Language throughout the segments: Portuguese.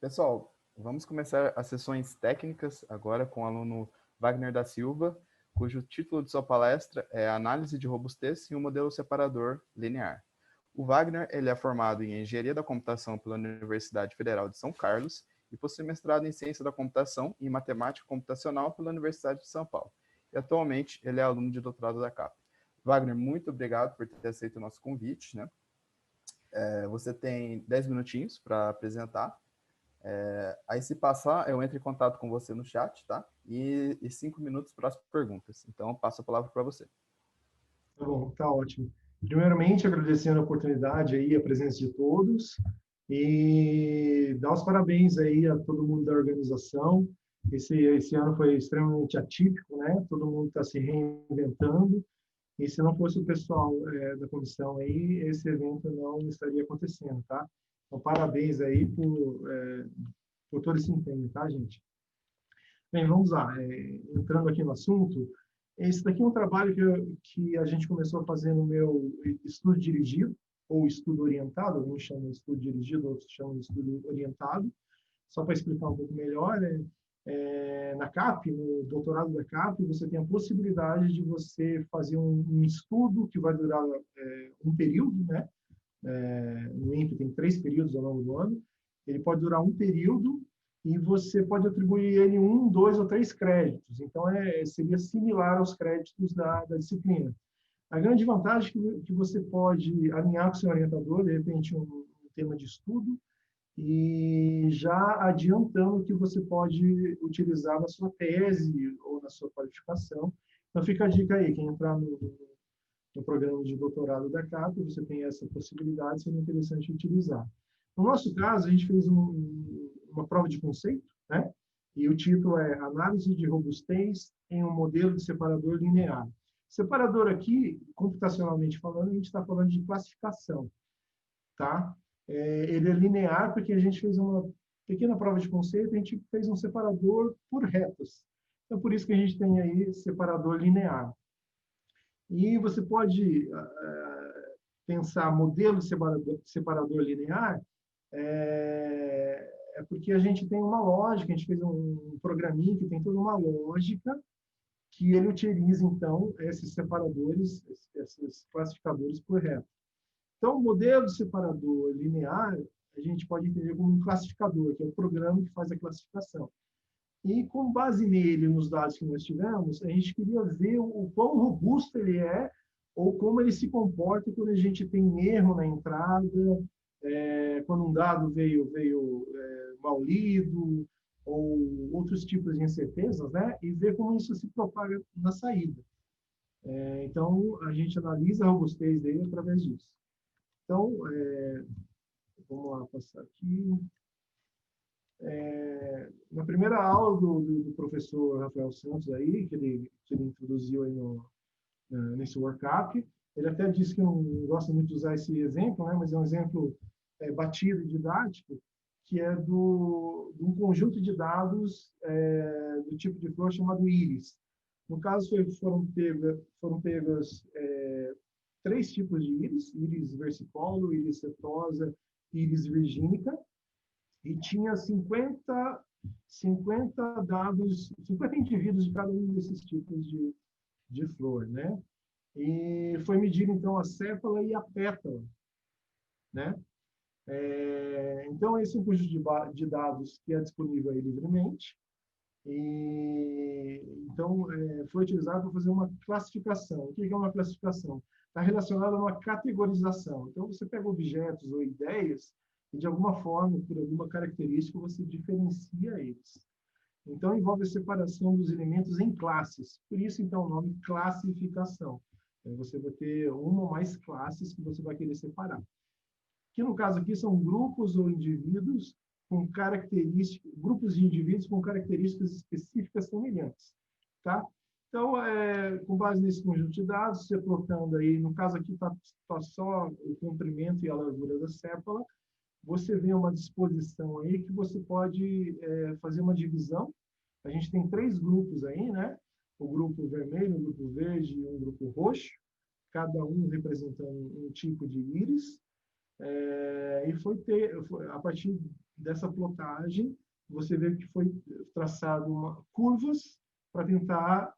Pessoal, vamos começar as sessões técnicas agora com o aluno Wagner da Silva, cujo título de sua palestra é Análise de Robustez em um Modelo Separador Linear. O Wagner ele é formado em Engenharia da Computação pela Universidade Federal de São Carlos e possui mestrado em Ciência da Computação e Matemática Computacional pela Universidade de São Paulo. E atualmente ele é aluno de doutorado da CAP. Wagner, muito obrigado por ter aceito o nosso convite, né? Você tem 10 minutinhos para apresentar. Aí, se passar, eu entro em contato com você no chat, tá? E 5 minutos para as perguntas. Então, eu passo a palavra para você. Tá bom, tá ótimo. Primeiramente, agradecendo a oportunidade aí, a presença de todos e dar os parabéns aí a todo mundo da organização. Esse ano foi extremamente atípico, né? Todo mundo está se reinventando e se não fosse o pessoal da comissão aí, esse evento não estaria acontecendo, tá? Então, parabéns aí por todo esse empenho, tá, gente? Bem, vamos lá. Entrando aqui no assunto, esse daqui é um trabalho que a gente começou a fazer no meu estudo dirigido, ou estudo orientado, alguns chamam de estudo dirigido, outros chamam de estudo orientado. Só para explicar um pouco melhor, na CAP, no doutorado da CAP, você tem a possibilidade de você fazer um estudo que vai durar um período, né? No INPE tem 3 períodos ao longo do ano. Ele pode durar um período e você pode atribuir ele 1, 2 ou 3 créditos. Então, seria similar aos créditos da disciplina. A grande vantagem é que você pode alinhar com o seu orientador, de repente, um tema de estudo, e já adiantando que você pode utilizar na sua tese ou na sua qualificação. Então, fica a dica aí, quem entrar no programa de doutorado da CAP, você tem essa possibilidade, seria interessante utilizar. No nosso caso, a gente fez uma prova de conceito, né? E o título é Análise de Robustez em um Modelo de Separador Linear. Separador aqui, computacionalmente falando, a gente está falando de classificação, tá? Ele é linear porque a gente fez uma pequena prova de conceito, a gente fez um separador por retas. Então, por isso que a gente tem aí separador linear. E você pode pensar modelo separador linear, porque a gente tem uma lógica, a gente fez um programinha que tem toda uma lógica que ele utiliza, então, esses separadores, esses classificadores por reta. Então, o modelo separador linear, a gente pode entender como um classificador, que é o programa que faz a classificação. E, com base nele, nos dados que nós tivemos, a gente queria ver o quão robusto ele é ou como ele se comporta quando a gente tem erro na entrada, quando um dado veio mal lido, ou outros tipos de incertezas, né? E ver como isso se propaga na saída. Então, a gente analisa a robustez dele através disso. Então, vamos lá, passar aqui. Na primeira aula do professor Rafael Santos aí, que ele introduziu aí nesse workup, ele até disse que não gosta muito de usar esse exemplo, né, mas é um exemplo batido e didático, que é de um conjunto de dados do tipo de flor chamado íris. No caso, foram pegas 3 tipos de íris: íris versicolor, íris setosa, íris virgínica, e tinha 50 dados, 50 indivíduos de cada um desses tipos de flor, né? E foi medir, então, a sépala e a pétala, né? Então, esse é um conjunto de dados que é disponível aí livremente. E, então, foi utilizado para fazer uma classificação. O que é uma classificação? Está relacionado a uma categorização. Então, você pega objetos ou ideias e, de alguma forma, por alguma característica, você diferencia eles. Então, envolve a separação dos elementos em classes. Por isso, então, o nome classificação. Você vai ter uma ou mais classes que você vai querer separar. Que, no caso aqui, são grupos ou indivíduos com características, grupos de indivíduos com características específicas semelhantes, tá? Então, com base nesse conjunto de dados, você colocando aí, no caso aqui está só o comprimento e a largura da sépala, você vê uma disposição aí que você pode fazer uma divisão. A gente tem 3 grupos aí, né? O grupo vermelho, o grupo verde e um grupo roxo, cada um representando um tipo de íris. E foi a partir dessa plotagem, você vê que foi traçado curvas para tentar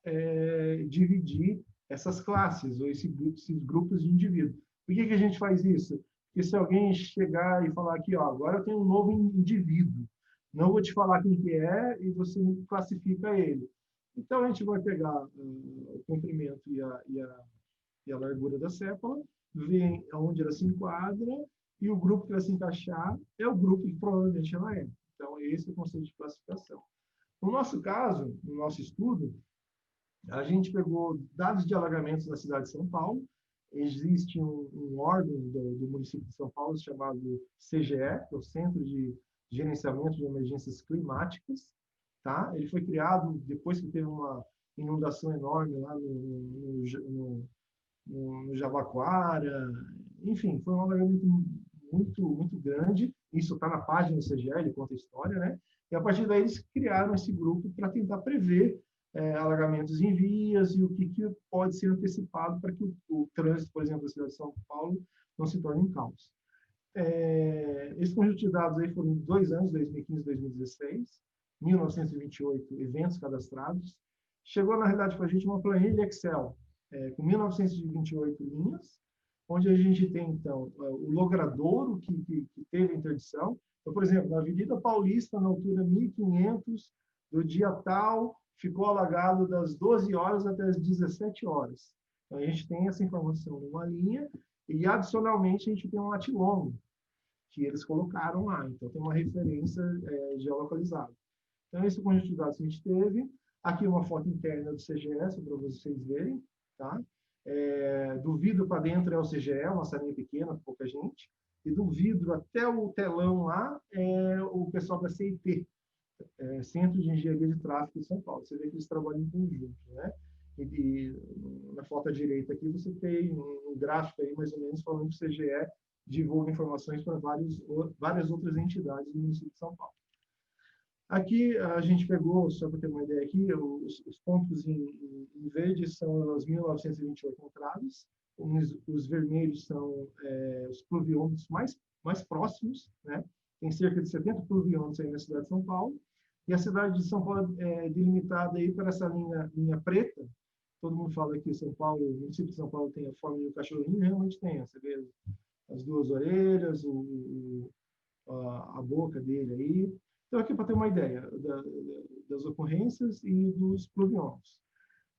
dividir essas classes, ou esses grupos de indivíduos. Por que a gente faz isso? Porque se alguém chegar e falar aqui, ó, agora eu tenho um novo indivíduo, não vou te falar quem que é e você classifica ele. Então, a gente vai pegar o comprimento e a largura da sépola, ver onde ela se enquadra, e o grupo que ela se encaixar é o grupo que provavelmente ela é. Então, esse é o conceito de classificação. No nosso caso, no nosso estudo, a gente pegou dados de alagamentos na cidade de São Paulo. Existe um órgão do município de São Paulo chamado CGE, que é o Centro de Gerenciamento de Emergências Climáticas. Tá? Ele foi criado depois que teve uma inundação enorme lá no Jabaquara. Enfim, foi um alagamento muito grande. Isso está na página do CGE, ele conta a história, né? E a partir daí eles criaram esse grupo para tentar prever alagamentos em vias e o que pode ser antecipado para que o trânsito, por exemplo, da cidade de São Paulo não se torne um caos. Esse conjunto de dados aí foram 2 anos, 2015 e 2016, 1928 eventos cadastrados. Chegou, na realidade, para a gente uma planilha Excel com 1928 linhas, onde a gente tem, então, o logradouro que teve a interdição. Então, por exemplo, na Avenida Paulista, na altura 1500, do dia tal, ficou alagado das 12 horas até as 17 horas. Então, a gente tem essa informação numa linha e, adicionalmente, a gente tem um latilongo, que eles colocaram lá. Então, tem uma referência geolocalizada. Então, esse conjunto de dados que a gente teve. Aqui uma foto interna do CGS, para vocês verem. Tá? Do vidro para dentro é o CGE, uma salinha pequena, pouca gente. E do vidro até o telão lá é o pessoal da CIT, Centro de Engenharia de Tráfego de São Paulo. Você vê que eles trabalham em conjunto, né? E na foto à direita aqui você tem um gráfico aí mais ou menos falando que o CGE divulga informações para várias outras entidades do município de São Paulo. Aqui a gente pegou, só para ter uma ideia aqui, os pontos em verde são os 1928 entradas, os vermelhos são os pluviômetros mais próximos, né? Tem cerca de 70 pluviômetros aí na cidade de São Paulo, e a cidade de São Paulo é delimitada aí por essa linha preta. Todo mundo fala que São Paulo, o município de São Paulo tem a forma de um cachorrinho, realmente tem, você vê as duas orelhas, a boca dele aí. Então, aqui para ter uma ideia das ocorrências e dos pluviômetros.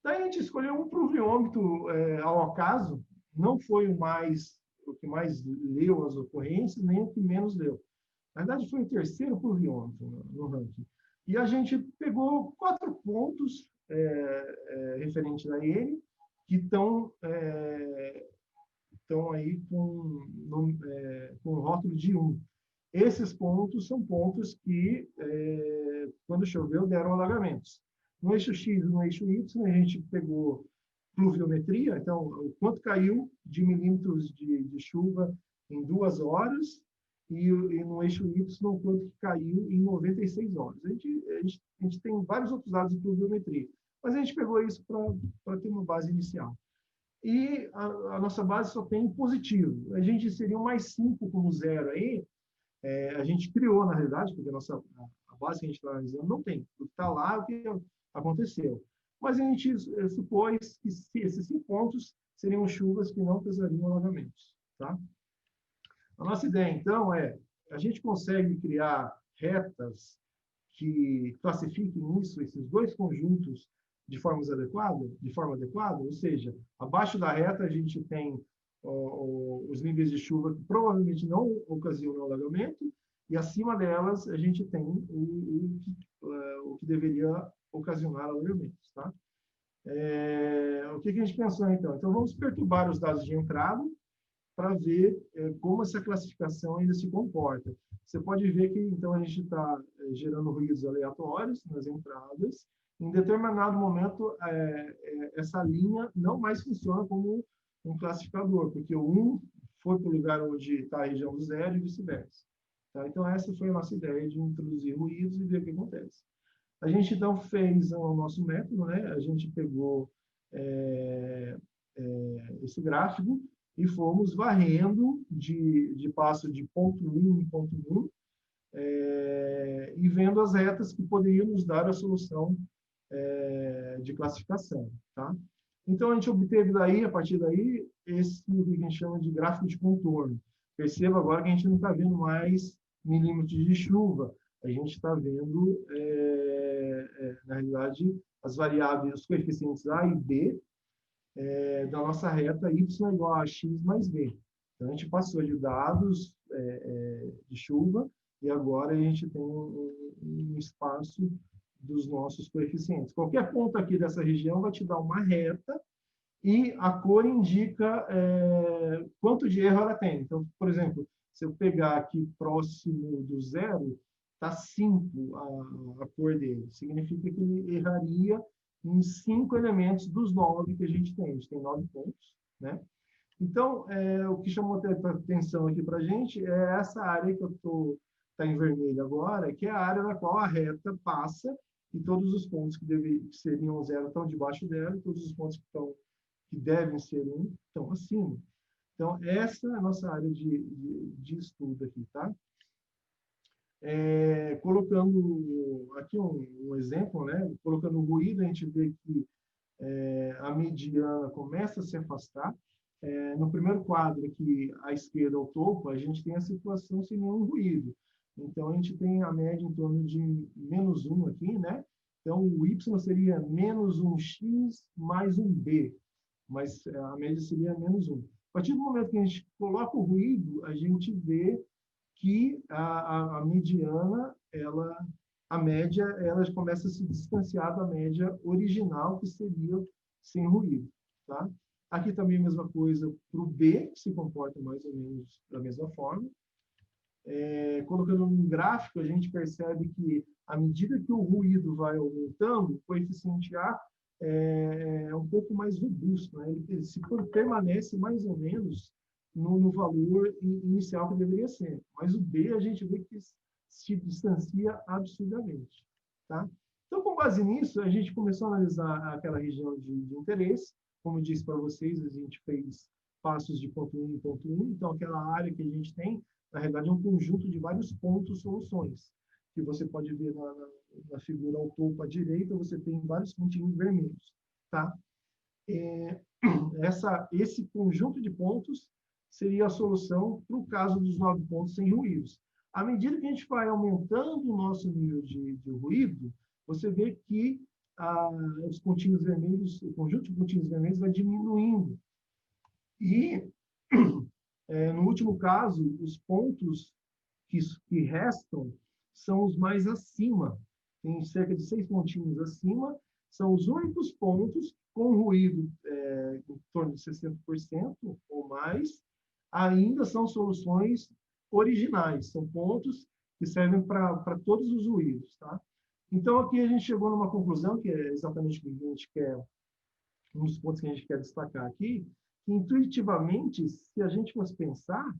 Daí a gente escolheu um pluviômetro ao acaso, não foi o que mais leu as ocorrências, nem o que menos leu. Na verdade, foi o terceiro pluviômetro no ranking. E a gente pegou 4 pontos referentes a ele, que estão aí com o rótulo de 1. Esses pontos são pontos que, quando choveu, deram alagamentos. No eixo X e no eixo Y, a gente pegou pluviometria, então, o quanto caiu de milímetros de chuva em 2 horas, e no eixo Y, o quanto que caiu em 96 horas. A gente tem vários outros dados de pluviometria, mas a gente pegou isso para ter uma base inicial. E a nossa base só tem positivo. A gente seria um mais 5 como zero aí, a gente criou, na realidade, porque a base que a gente está analisando não tem. O que está lá é o que aconteceu. Mas a gente supôs que esses 5 pontos seriam chuvas que não causariam alagamentos. Tá? A nossa ideia, então, a gente consegue criar retas que classifiquem esses 2 conjuntos de forma adequada, ou seja, abaixo da reta a gente tem os níveis de chuva que provavelmente não ocasionam alagamento, e acima delas a gente tem o que deveria ocasionar alagamentos. Tá? O que a gente pensou, então? Então, vamos perturbar os dados de entrada para ver como essa classificação ainda se comporta. Você pode ver que, então, a gente está gerando ruídos aleatórios nas entradas. Em determinado momento, essa linha não mais funciona como um classificador, porque o 1 foi para o lugar onde está a região do 0 e vice-versa. Tá? Então, essa foi a nossa ideia de introduzir ruídos e ver o que acontece. A gente, então, fez o nosso método, né? A gente pegou esse gráfico e fomos varrendo de passo de ponto 1 em ponto 1, e vendo as retas que poderiam nos dar a solução de classificação, tá? Então, a gente obteve daí, a partir daí, esse que a gente chama de gráfico de contorno. Perceba agora que a gente não está vendo mais milímetros de chuva, a gente está vendo, na realidade, as variáveis, os coeficientes A e B da nossa reta y igual a x mais b. Então, a gente passou de dados de chuva e agora a gente tem um espaço dos nossos coeficientes. Qualquer ponto aqui dessa região vai te dar uma reta e a cor indica quanto de erro ela tem. Então, por exemplo, se eu pegar aqui próximo do zero, está 5 a cor dele. Significa que ele erraria em 5 elementos dos 9 que a gente tem. A gente tem 9 pontos, né? Então, o que chamou a atenção aqui para a gente é essa área que eu está em vermelho agora, que é a área na qual a reta passa e todos os pontos que seriam 0 estão debaixo dela, e todos os pontos que devem ser 1 estão acima. Então, essa é a nossa área de estudo aqui, tá? Colocando aqui um exemplo, né? Colocando o ruído, a gente vê que a mediana começa a se afastar. No primeiro quadro aqui, à esquerda, ao topo, a gente tem a situação sem nenhum ruído. Então, a gente tem a média em torno de menos 1 aqui, né? Então, o y seria menos 1x mais 1b, mas a média seria menos 1. A partir do momento que a gente coloca o ruído, a gente vê que a mediana, a média, ela começa a se distanciar da média original, que seria sem ruído, tá? Aqui também a mesma coisa para o B, que se comporta mais ou menos da mesma forma. Colocando num gráfico, a gente percebe que, à medida que o ruído vai aumentando, o coeficiente A é um pouco mais robusto, né? Ele permanece mais ou menos no valor inicial que deveria ser. Mas o B, a gente vê que se distancia absurdamente, tá? Então, com base nisso, a gente começou a analisar aquela região de interesse. Como eu disse para vocês, a gente fez passos de ponto 1 em ponto 1. Então, aquela área que a gente tem, na realidade, é um conjunto de vários pontos soluções, que você pode ver na figura ao topo à direita, você tem vários pontinhos vermelhos, tá? Esse conjunto de pontos seria a solução para o caso dos 9 pontos sem ruídos. À medida que a gente vai aumentando o nosso nível de ruído, você vê que os pontinhos vermelhos, o conjunto de pontinhos vermelhos vai diminuindo. E, no último caso, os pontos que restam são os mais acima. Tem cerca de 6 pontinhos acima, são os únicos pontos com ruído em torno de 60% ou mais, ainda são soluções originais, são pontos que servem para todos os ruídos, tá? Então, aqui a gente chegou numa conclusão, que é exatamente o que a gente quer, um dos pontos que a gente quer destacar aqui, que intuitivamente, se a gente fosse pensar,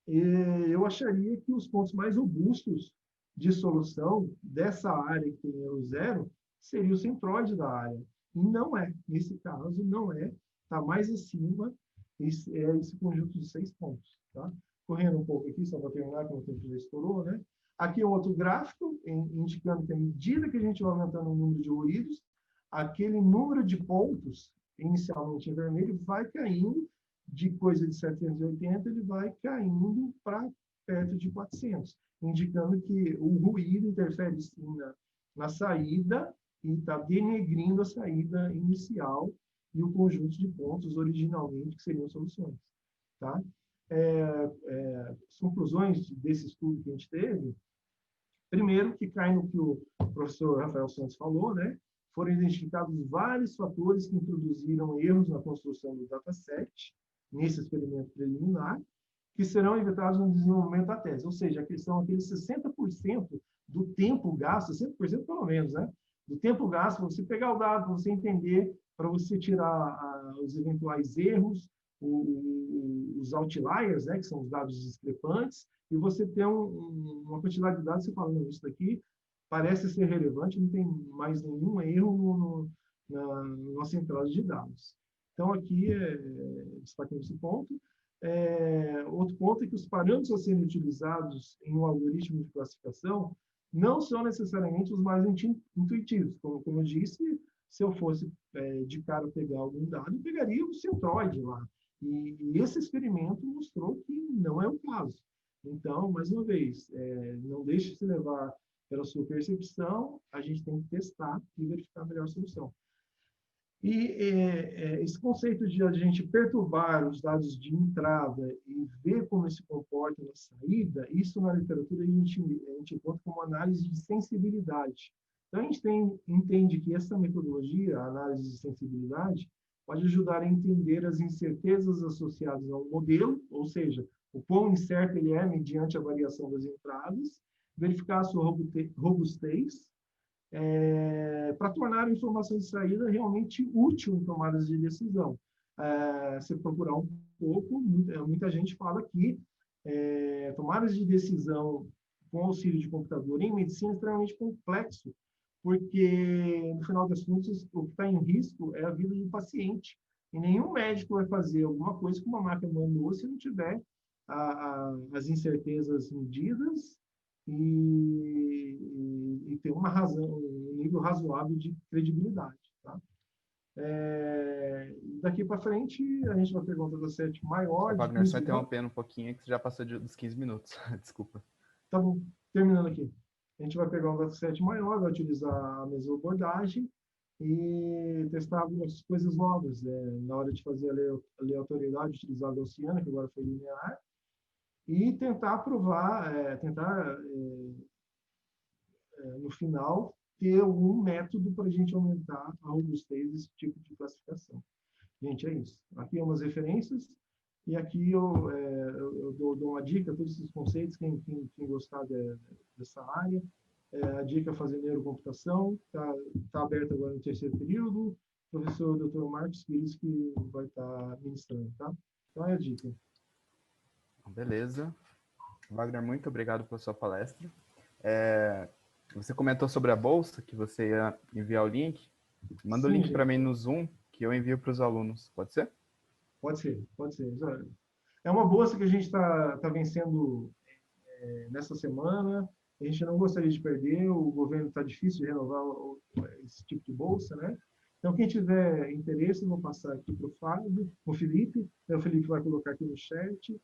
eu acharia que os pontos mais robustos de solução dessa área que tem o zero seria o centroide da área. E não é, nesse caso, não é, está mais acima, esse conjunto de 6 pontos, tá? Correndo um pouco aqui, só para terminar, que o tempo já estourou, né? Aqui é outro gráfico, indicando que à medida que a gente vai aumentando o número de ruídos, aquele número de pontos, inicialmente em vermelho, vai caindo de coisa de 780, ele vai caindo para perto de 400, indicando que o ruído interfere sim na saída e está denegrindo a saída inicial e o conjunto de pontos originalmente que seriam soluções, tá? As conclusões desse estudo que a gente teve, primeiro, que cai no que o professor Rafael Santos falou, né? Foram identificados vários fatores que introduziram erros na construção do dataset, nesse experimento preliminar, que serão evitados no desenvolvimento da tese. Ou seja, são aqueles 60% do tempo gasto, 60% pelo menos, né? Do tempo gasto para você pegar o dado, para você entender, para você tirar os eventuais erros, os outliers, né, que são os dados discrepantes, e você ter uma quantidade de dados, você fala, não, isso daqui parece ser relevante, não tem mais nenhum erro na nossa entrada de dados. Então, aqui, destacando esse ponto. Outro ponto é que os parâmetros a serem utilizados em um algoritmo de classificação não são necessariamente os mais intuitivos. Como eu disse, se eu fosse de cara pegar algum dado, eu pegaria o centroide lá. E esse experimento mostrou que não é o caso. Então, mais uma vez, não deixe de se levar pela sua percepção, a gente tem que testar e verificar a melhor solução. E esse conceito de a gente perturbar os dados de entrada e ver como ele se comporta na saída, isso na literatura a gente encontra como análise de sensibilidade. Então, a gente entende que essa metodologia, a análise de sensibilidade, pode ajudar a entender as incertezas associadas ao modelo, ou seja, o quão incerto ele é mediante a variação das entradas, verificar a sua robustez, para tornar a informação de saída realmente útil em tomadas de decisão. Se procurar um pouco, muita gente fala que tomadas de decisão com auxílio de computador em medicina é extremamente complexo, porque, no final das contas, o que está em risco é a vida do paciente. E nenhum médico vai fazer alguma coisa que uma máquina mandou se não tiver as incertezas medidas e ter uma razão, um nível razoável de credibilidade. Tá? Daqui para frente, a gente vai perguntar da sete Só, maior, de Wagner, só 15 interrompendo um pouquinho, que você já passou dos 15 minutos. Desculpa. Tá bom, terminando aqui. A gente vai pegar um dataset maior, vai utilizar a mesma abordagem e testar algumas coisas novas. Na hora de fazer a aleatoriedade, utilizar a gaussiana, que agora foi linear, e tentar provar, no final, ter algum método para a gente aumentar a robustez desse tipo de classificação. Gente, é isso. Aqui é umas referências, e aqui eu dou uma dica, todos esses conceitos, quem gostar dessa área. A dica é fazer neurocomputação, está aberto agora no terceiro período, professor Dr. Marcos Pires que vai estar ministrando, tá? Então é a dica. Beleza. Wagner, muito obrigado pela sua palestra. Você comentou sobre a bolsa, que você ia enviar o link. Manda o Sim, link para gente. mim no Zoom, que eu envio para os alunos. Pode ser? Pode ser, pode ser. É uma bolsa que a gente está vencendo nessa semana. A gente não gostaria de perder, o governo está difícil de renovar esse tipo de bolsa, né? Então, quem tiver interesse, eu vou passar aqui para o Fábio, o Felipe, o Felipe vai colocar aqui no chat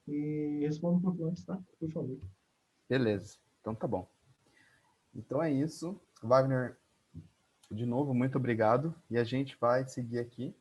e responda um pouco antes, tá? Por favor. Beleza. Então tá bom. Então é isso. Wagner, de novo, muito obrigado. E a gente vai seguir aqui